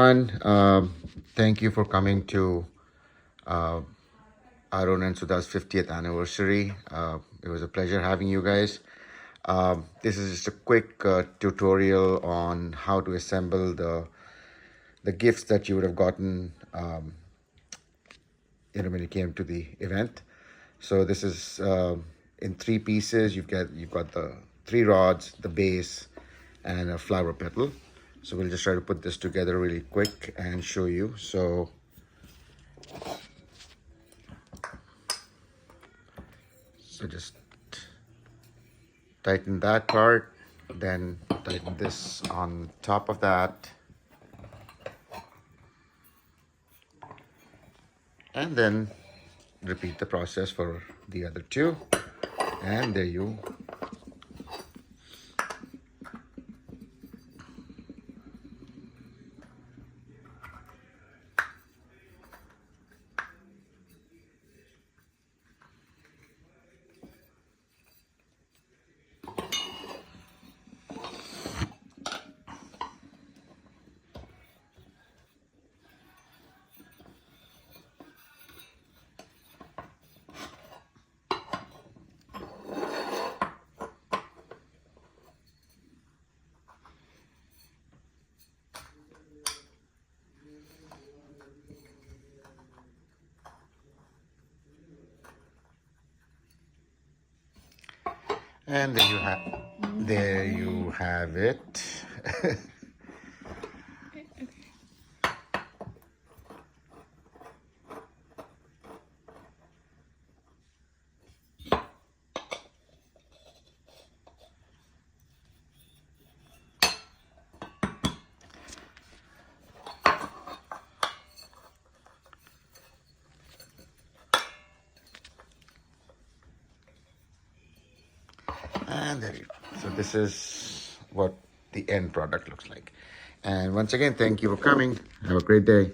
Thank you for coming to uh, Arun and Sudha's 50th anniversary. It was a pleasure having you guys. This is just a quick tutorial on how to assemble the gifts that you would have gotten when you came to the event. So this is in three pieces. You've got the three rods, the base, and a flower petal. So we'll just try to put this together really quick and show you. So just tighten that part, then tighten this on top of that, and then repeat the process for the other two, and there you and there you have it. And there you go. So this is what the end product looks like. And once again, thank you for coming. Have a great day.